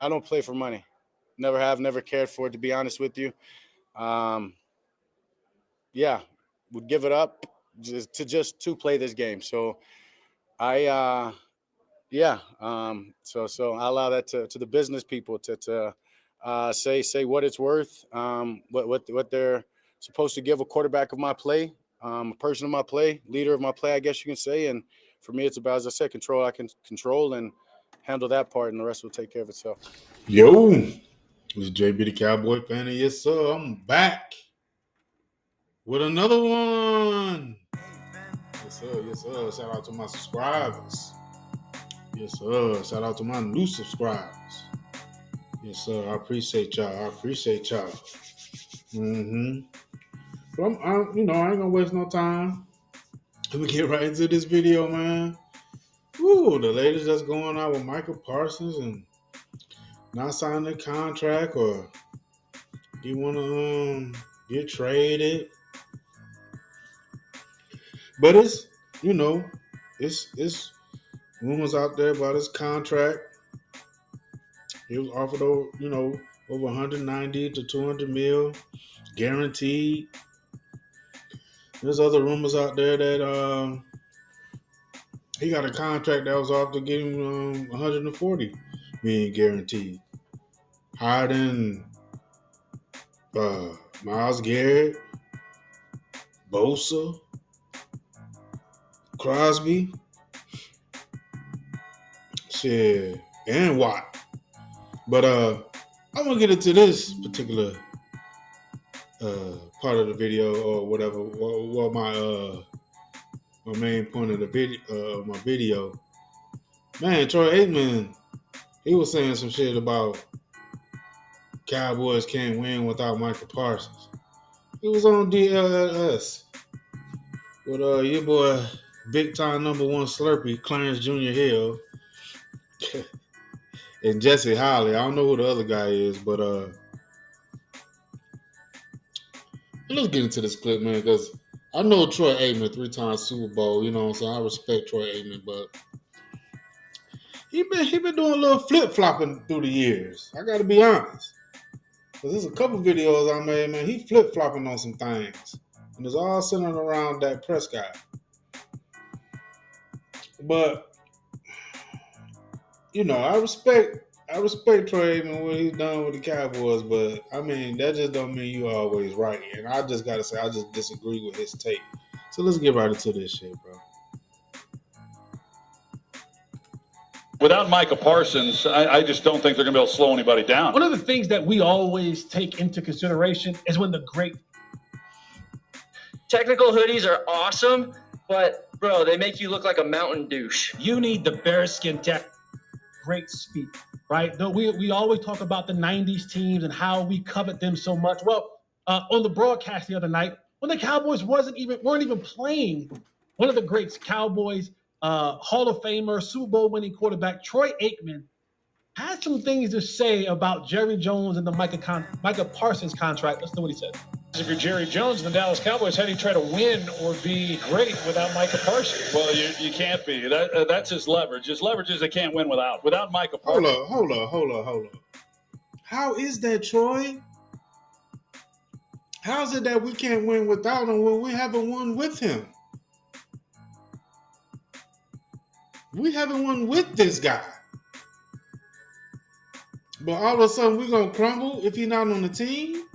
I don't play for money. Never have, never cared for it, to be honest with you. Um, yeah, would give it up just to play this game. So I so I allow that to the business people to say what it's worth, what they're supposed to give a quarterback of my play, a person of my play, leader of my play, I guess you can say. And for me, it's about, as I said, control. I can control and handle that part, and the rest will take care of itself. Yo, this is JB the Cowboy fan, and yes, sir, I'm back with another one. Yes, sir, yes, sir. Shout out to my subscribers. Yes, sir. Shout out to my new subscribers. Yes, sir. I appreciate y'all. I appreciate y'all. Mm-hmm. So I ain't gonna waste no time. Let me get right into this video, man. Ooh, the latest that's going on with Michael Parsons and not signing a contract, or you want to get traded. But you know, it's rumors out there about his contract. He was offered over 190 to 200 mil guaranteed. There's other rumors out there that he got a contract that was off to get him 140 million guaranteed. Higher than Myles Garrett, Bosa, Crosby, shit, and Watt. But I want to get into this particular part of the video, or whatever. What my main point of the video, my video. Man, Troy Aikman, he was saying some shit about Cowboys can't win without Michael Parsons. He was on DLS with your boy, big time number one Slurpee, Clarence Jr. Hill, and Jesse Holly. I don't know who the other guy is, but let's get into this clip, man, because I know Troy Aikman, 3-time Super Bowl. You know what I'm saying? I respect Troy Aikman, but he been doing a little flip flopping through the years. I got to be honest, because there's a couple videos I made, man. He flip flopping on some things, and it's all centered around Dak Prescott. But I respect Troy Aikman, what he's done with the Cowboys, but I mean that just don't mean you always right. And I just gotta say I just disagree with his take. So let's get right into this shit, bro. Without Micah Parsons, I just don't think they're going to be able to slow anybody down. One of the things that we always take into consideration is when the great technical hoodies are awesome, but bro, they make you look like a mountain douche. You need the bearskin tech. Great speed, right? We always talk about the 90s teams and how we covet them so much. Well, on the broadcast the other night, when the Cowboys weren't even playing, one of the greats, Cowboys Hall of Famer, Super Bowl winning quarterback Troy Aikman had some things to say about Jerry Jones and the Micah Parsons contract. Let's know what he said. If you're Jerry Jones and the Dallas Cowboys, how do you try to win or be great without Micah Parsons? Well, you can't be. That's his leverage. His leverage is they can't win without Micah Parsons. Hold up. How is that, Troy? How is it that we can't win without him when we haven't won with him? We haven't won with this guy. But all of a sudden we're going to crumble if he's not on the team?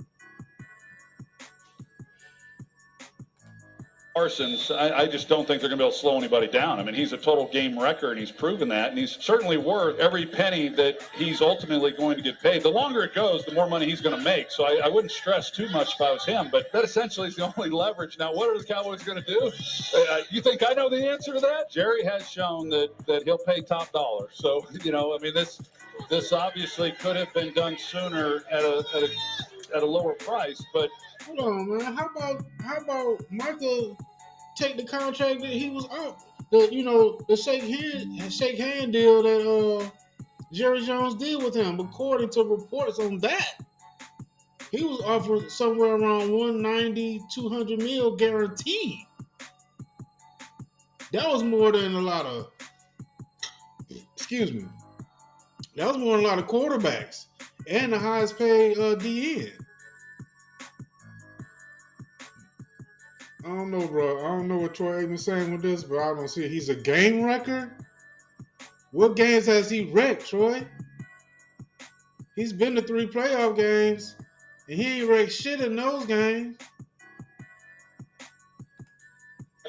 Parsons, I just don't think they're going to be able to slow anybody down. I mean, he's a total game wrecker, and he's proven that, and he's certainly worth every penny that he's ultimately going to get paid. The longer it goes, the more money he's going to make. So I wouldn't stress too much if I was him, but that essentially is the only leverage. Now, what are the Cowboys going to do? You think I know the answer to that? Jerry has shown that he'll pay top dollar. So, I mean, this obviously could have been done sooner at a lower price, but hold on, man. How about Michael take the contract that he was out? The shake hand deal that Jerry Jones did with him. According to reports on that, he was offered somewhere around 190, 200 mil guaranteed. That was more than a lot That was more than a lot of quarterbacks and the highest paid DN. I don't know, bro. I don't know what Troy Aikman's saying with this, but I don't see it. He's a game wrecker. What games has he wrecked, Troy? He's been to 3 playoff games, and he ain't wrecked shit in those games.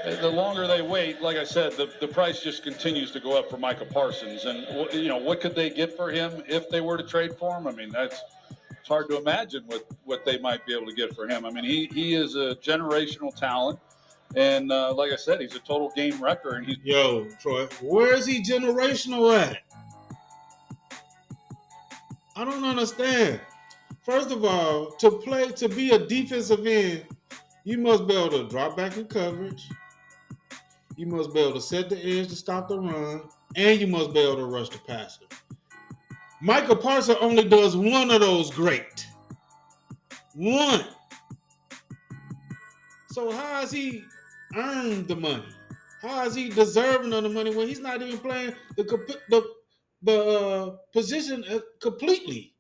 The longer they wait, like I said, the price just continues to go up for Micah Parsons. And, what could they get for him if they were to trade for him? I mean, it's hard to imagine what they might be able to get for him. I mean, he is a generational talent. And like I said, he's a total game wrecker. And Yo, Troy, where is he generational at? I don't understand. First of all, to be a defensive end, you must be able to drop back in coverage. You must be able to set the edge to stop the run, and you must be able to rush the passer. Micah Parsons only does one of those great. One. So how has he earned the money? How is he deserving of the money when he's not even playing the position completely?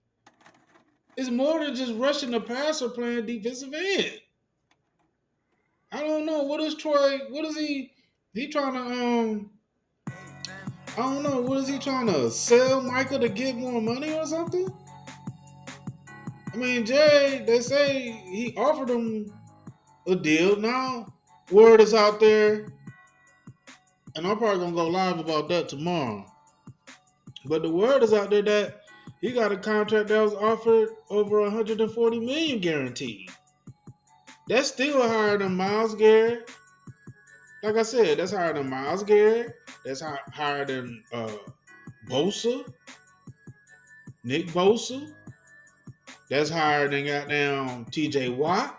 It's more than just rushing the passer playing defensive end. I don't know. What is Troy? What is he? He trying to I don't know. What is he trying to sell Micah to get more money or something? I mean, Jay, they say he offered him a deal. Now, word is out there, and I'm probably gonna go live about that tomorrow. But the word is out there that he got a contract that was offered over 140 million guaranteed. That's still higher than Myles Garrett. Like I said, that's higher than Myles Garrett. That's higher than Bosa, Nick Bosa. That's higher than goddamn TJ Watt.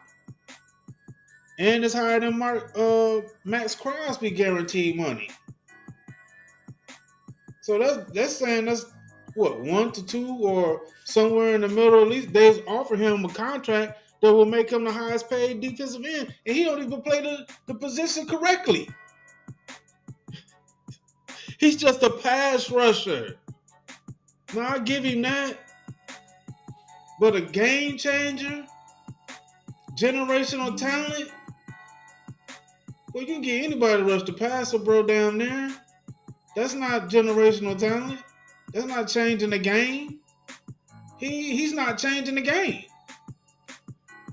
And it's higher than Max Crosby guaranteed money. So that's saying that's what, 1 to 2 or somewhere in the middle. At least they offer him a contract that will make him the highest paid defensive end, and he don't even play the position correctly. He's just a pass rusher. Now I give him that, but a game changer, generational talent. Well, you can get anybody to rush the passer, bro, down there. That's not generational talent. That's not changing the game. He's not changing the game.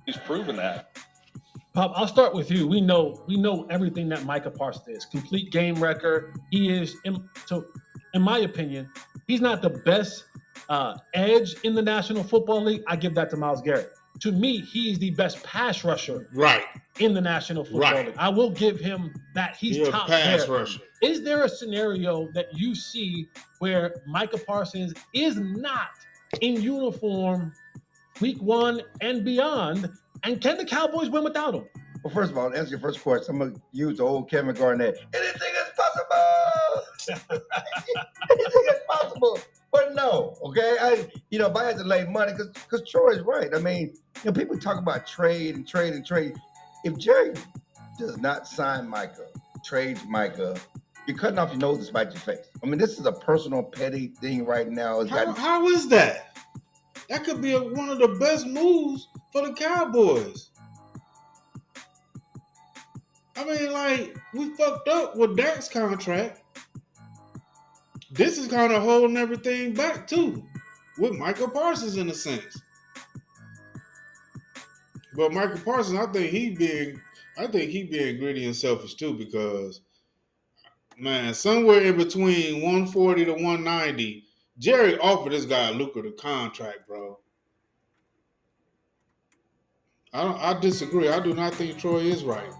he's proven that. Pop, I'll start with you. We know everything that Micah Parsons is. Complete game wrecker. He is, in my opinion, he's not the best edge in the National Football League. I give that to Myles Garrett. To me, he's the best pass rusher in the National Football League. I will give him that. He's top pass there. rusher. Is there a scenario that you see where Micah Parsons is not in uniform week 1 and beyond? And can the Cowboys win without him? Well, first of all, to answer your first question, I'm going to use the old Kevin Garnett. Anything is possible. Anything is possible. But no, okay? If I had to lay money, because Troy is right. I mean, people talk about trade. If Jerry does not sign Micah, trades Micah, you're cutting off your nose to spite your face. I mean, this is a personal, petty thing right now. How is that? That could be one of the best moves for the Cowboys. I mean, like, we fucked up with Dak's contract. This is kind of holding everything back, too, with Micah Parsons in a sense. But Micah Parsons, I think he being greedy and selfish, too, because, man, somewhere in between 140 to 190, Jerry offered this guy a lucrative contract, bro. I disagree. I do not think Troy is right.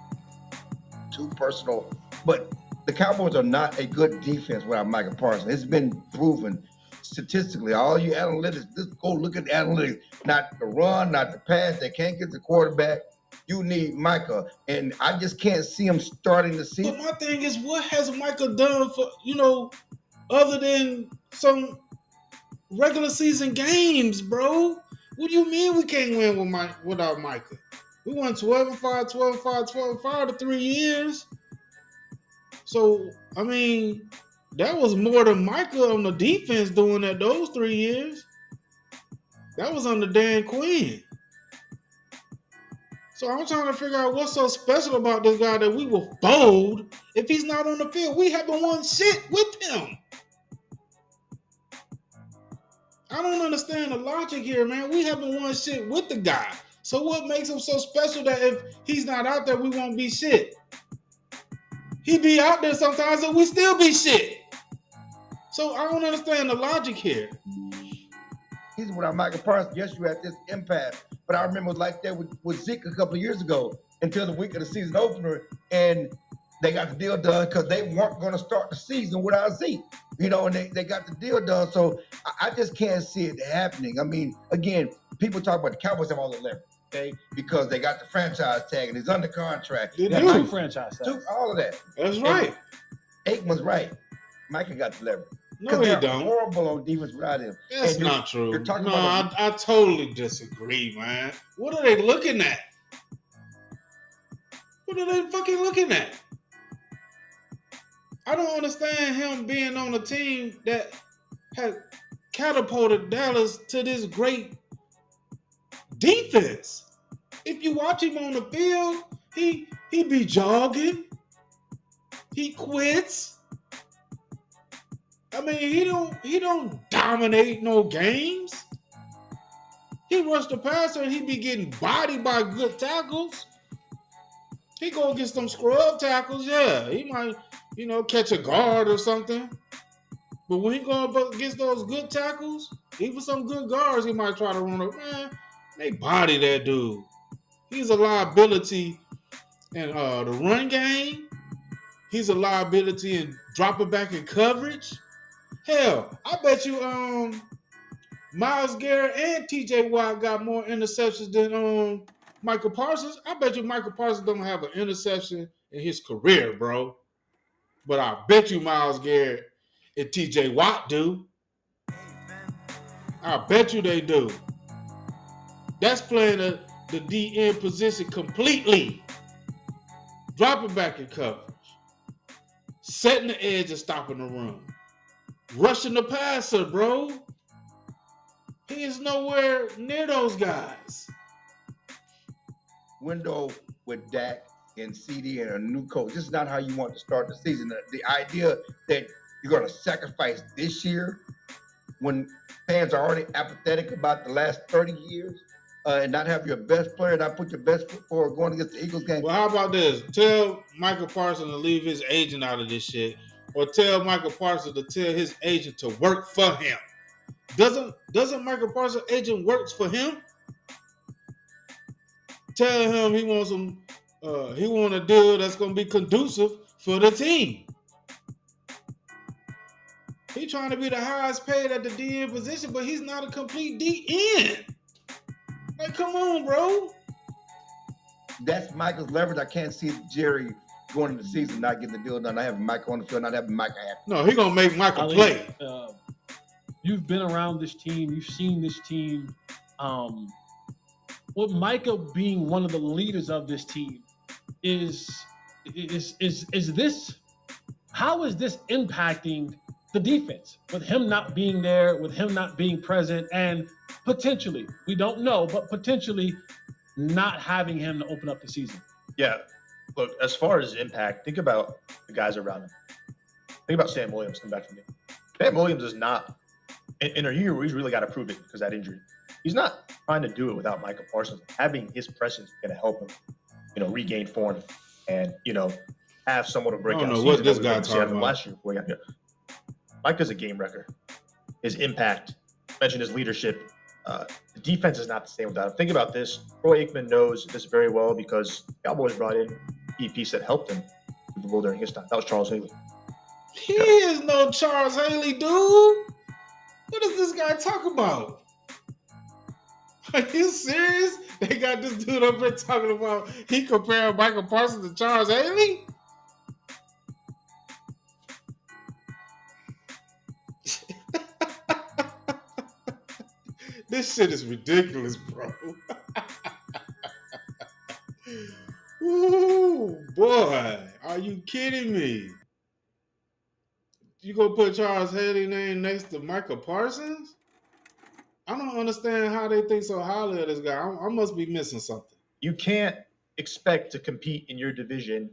Too personal. But the Cowboys are not a good defense without Micah Parsons. It's been proven statistically. All you analytics, just go look at the analytics. Not the run, not the pass. They can't get the quarterback. You need Micah. And I just can't see him starting the season. But my thing is, what has Micah done for, other than some regular season games, bro? What do you mean we can't win without Micah? We won 12-5, 12-5, 12-5 to 3 years. So, I mean, That was more than Micah on the defense doing that those 3 years. That was under Dan Quinn. So I'm trying to figure out what's so special about this guy that we will fold if he's not on the field. We haven't won shit with him. I don't understand the logic here, man. We haven't won shit with the guy. So what makes him so special that if he's not out there, we won't be shit? He be out there sometimes and we still be shit. So I don't understand the logic here. He's without Michael Parsons. Yes, you had this impasse, but I remember it was like that with Zeke a couple of years ago until the week of the season opener, and they got the deal done because they weren't going to start the season without Zeke. You know, and they got the deal done. So I just can't see it happening. I mean, again, people talk about the Cowboys have all the leverage, okay, because they got the franchise tag and he's under contract. They Now, do. Mike- franchise tags. all of that. That's right. Aikman's right. Micah got the leverage. No, he they're don't. horrible on defense without him. That's And you're- not true. you're talking No, about I totally disagree, man. What are they looking at? What are they fucking looking at? I don't understand him being on a team that has catapulted Dallas to this great defense. If you watch him on the field, he be jogging. He quits. I mean, he don't dominate no games. He rush the passer and he be getting bodied by good tackles. He go get some scrub tackles, yeah. He might, catch a guard or something. But when he go up against those good tackles, even some good guards, he might try to run up. Man, they body that dude. He's a liability in the run game. He's a liability in dropping back in coverage. Hell, I bet you Myles Garrett and TJ Watt got more interceptions than Michael Parsons. I bet you Michael Parsons don't have an interception in his career, bro. But I bet you Myles Garrett and TJ Watt do. I bet you they do. That's playing the DN position completely. Dropping back in coverage. Setting the edge and stopping the run. Rushing the passer, bro. He is nowhere near those guys. Window with Dak and CD and a new coach. This is not how you want to start the season. The idea that you're going to sacrifice this year when fans are already apathetic about the last 30 years and not have your best player, not put your best foot forward going against the Eagles game. Well, how about this? Tell Michael Parsons to leave his agent out of this shit. Or tell Michael Parsons to tell his agent to work for him. Doesn't Michael Parsons' agent works for him? Tell him he wants he want a deal that's gonna be conducive for the team. He trying to be the highest paid at the DN position, but he's not a complete DN. Like, come on, bro. That's Michael's leverage. I can't see Jerry going into the season not getting the deal done, not having Michael on the field, not having Michael happy. No, he gonna make Michael Ali, play. You've been around this team. You've seen this team. With Micah being one of the leaders of this team, is this? How is this impacting the defense with him not being there, with him not being present, and potentially, we don't know, but potentially not having him to open up the season? Yeah. Look, as far as impact, think about the guys around him. Think about Sam Williams coming back from it. Sam Williams is not in a year where he's really got to prove it because of that injury. He's not trying to do it without Michael Parsons. Having his presence is going to help him, regain form and, have somewhat of a breakout I don't know season what this that we guy didn't see out of talking him about. last year before he got here. Micah's a game wrecker. His impact, mentioned his leadership. The defense is not the same without him. Think about this. Troy Aikman knows this very well because Cowboys brought in key piece that helped him Super Bowl during his time. That was Charles Haley. He is no Charles Haley, dude. What is this guy talking about? Are you serious? They got this dude up there talking about he comparing Michael Parsons to Charles Haley? This shit is ridiculous, bro. Ooh, boy, are you kidding me? you gonna put Charles Haley name next to Michael Parsons? I don't understand how they think so highly of this guy. I must be missing something. You can't expect to compete in your division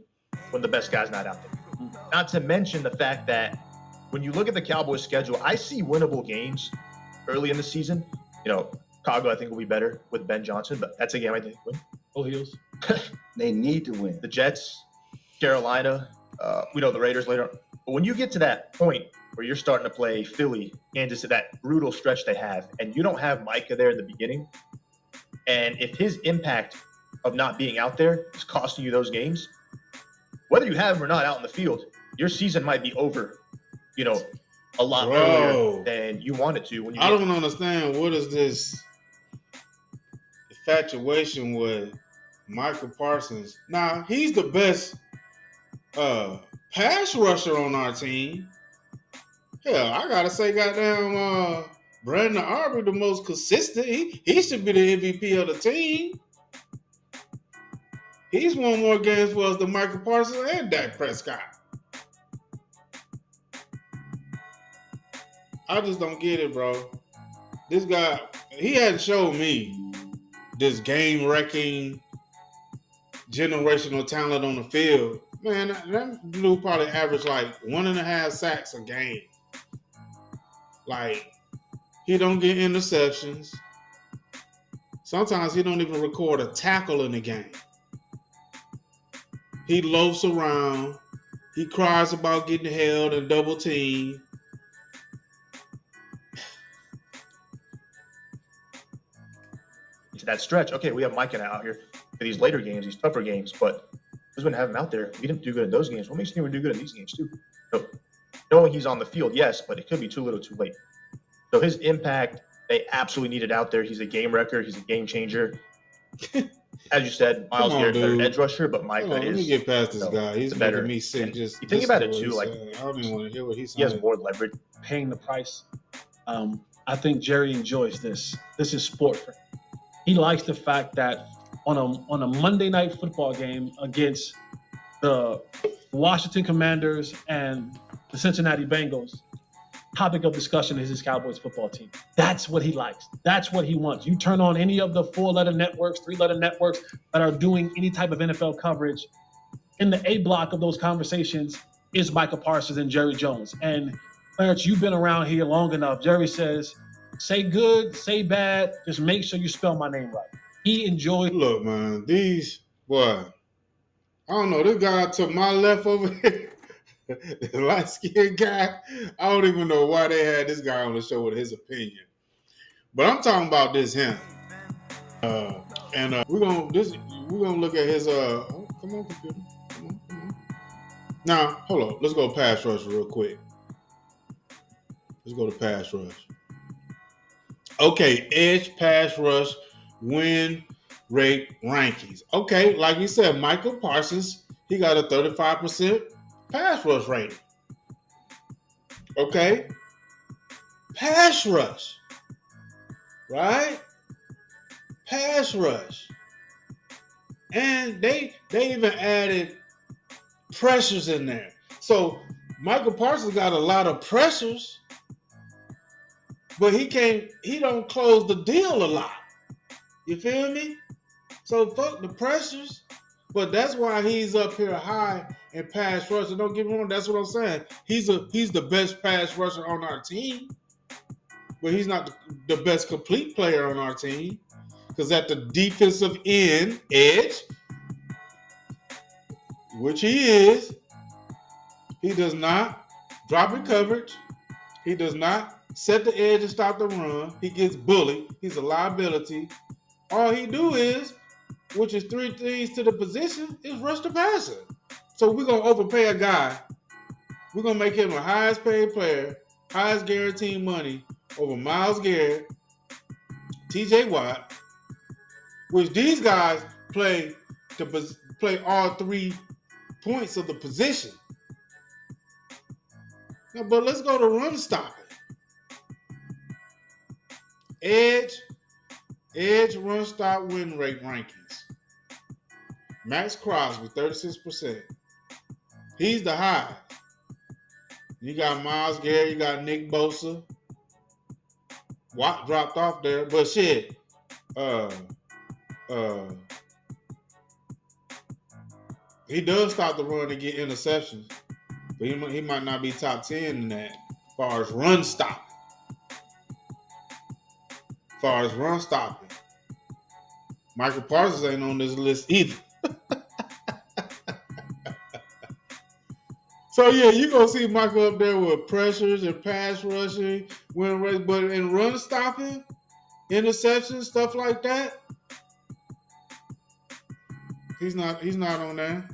when the best guy's not out there. Not to mention the fact that when you look at the Cowboys' schedule, I see winnable games early in the season. You know, Chicago, I think, will be better with Ben Johnson, but that's a game I think win. Oh, Heels. They need to win. The Jets, Carolina, we know the Raiders later. But when you get to that point where you're starting to play Philly, Kansas, that brutal stretch they have, and you don't have Micah there in the beginning, and if his impact of not being out there is costing you those games, whether you have him or not out in the field, your season might be over, you know, a lot earlier than you want it to. When you I don't understand what is this infatuation with Michael Parsons. Now, he's the best pass rusher on our team. Hell, I gotta say, goddamn, Brandon Aubrey the most consistent. He should be the MVP of the team. He's won more games for us than Michael Parsons and Dak Prescott. I just don't get it, bro. This guy, he hadn't shown me this game-wrecking generational talent on the field. Man, that dude probably averaged like 1.5 sacks a game. Like, he don't get interceptions. Sometimes he don't even record a tackle in the game. He loafs around. He cries about getting held and double teamed. to that stretch, okay, we have Micah out here for these later games, these tougher games, but just wouldn't have him out there. We didn't do good in those games. What makes you think we do good in these games too? So knowing he's on the field, yes, but it could be too little too late. So his impact, they absolutely need it out there. He's a game wrecker. He's a game changer. As you said, Miles Garrett's better edge rusher, but Micah Let me is. get past this guy. He's better. making me sick. And Just you think just about it what too, he's like, saying. I don't even want to hear what he's He has saying. more leverage. Paying the price. I think Jerry enjoys this. This is sport for him. He likes the fact that on a Monday night football game against the Washington Commanders and the Cincinnati Bengals, topic of discussion is his Cowboys football team. That's what he likes. That's what he wants. You turn on any of the 4-letter networks, 3-letter networks that are doing any type of NFL coverage, in the A block of those conversations is Micah Parsons and Jerry Jones. And Clarence, you've been around here long enough. Jerry says, say good, say bad, just make sure you spell my name right. He enjoys. Look, man, boy, I don't know. This guy to my left over here, the light-skinned guy, I don't even know why they had this guy on the show with his opinion. But I'm talking about him. We're gonna look at his come on, computer. Come on. Now, hold on. Let's go pass rush real quick. Let's go to pass rush. Okay, edge pass rush win rate rankings. Okay, like we said, Michael Parsons, he got a 35% pass rush rating. Okay, pass rush, right? Pass rush, and they even added pressures in there. So Michael Parsons got a lot of pressures, but he don't close the deal a lot. You feel me? So fuck the pressures. But that's why he's up here high in pass rush. And don't get me wrong, that's what I'm saying. He's the best pass rusher on our team. But he's not the best complete player on our team. Because at the defensive end, edge, which he is, he does not drop in coverage. He does not set the edge and stop the run. He gets bullied. He's a liability. All he do is, which is 3 things to the position, is rush the passer. So we're going to overpay a guy. We're going to make him the highest paid player, highest guaranteed money over Myles Garrett, TJ Watt, which these guys play all 3 points of the position. Now, but let's go to run stopping. Edge run stop win rate rankings. Max Crosby, 36%. He's the high. You got Myles Garrett. You got Nick Bosa. Watt dropped off there, but shit. He does stop the run and get interceptions, but he might not be top 10 in that as far as run stopping. Michael Parsons ain't on this list either. So yeah, you're gonna see Michael up there with pressures and pass rushing, win race, but in run stopping, interceptions, stuff like that, he's not on there.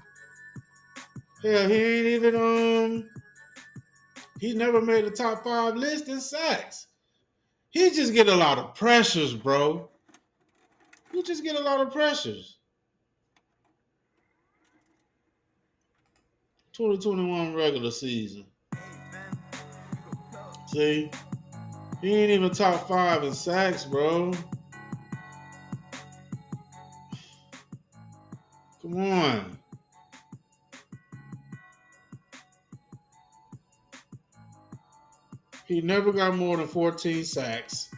Yeah, he ain't even he never made the top 5 list in sacks. He just get a lot of pressures, bro. You just get a lot of pressures. 2021 regular season. See? He ain't even top 5 in sacks, bro. Come on. He never got more than 14 sacks.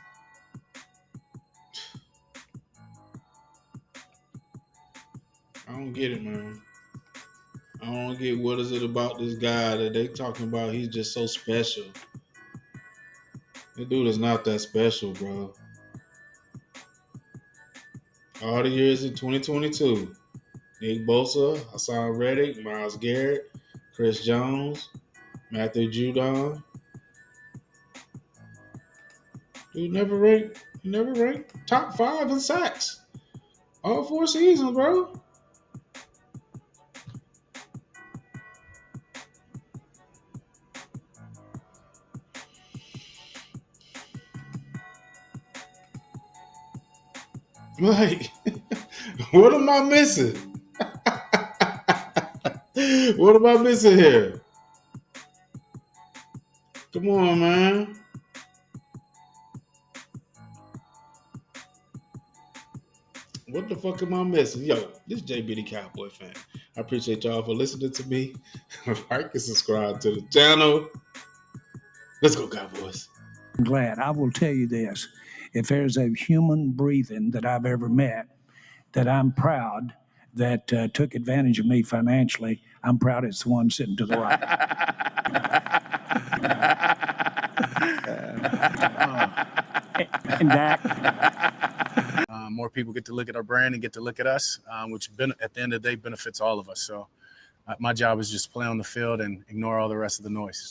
I don't get it, man. I don't get what is it about this guy that they talking about. He's just so special. That dude is not that special, bro. All the years in 2022. Nick Bosa, Hassan Reddick, Myles Garrett, Chris Jones, Matthew Judon. Dude never ranked top 5 in sacks. All 4 seasons, bro. Like, what am I missing? What am I missing here? Come on, man. What the fuck am I missing? Yo, this is JB the Cowboy fan. I appreciate y'all for listening to me. Like and subscribe to the channel. Let's go, Cowboys. I'm glad. I will tell you this. If there's a human breathing that I've ever met that I'm proud that took advantage of me financially, I'm proud it's the one sitting to the right. And Dak. More people get to look at our brand and get to look at us, which at the end of the day benefits all of us. So my job is just play on the field and ignore all the rest of the noise.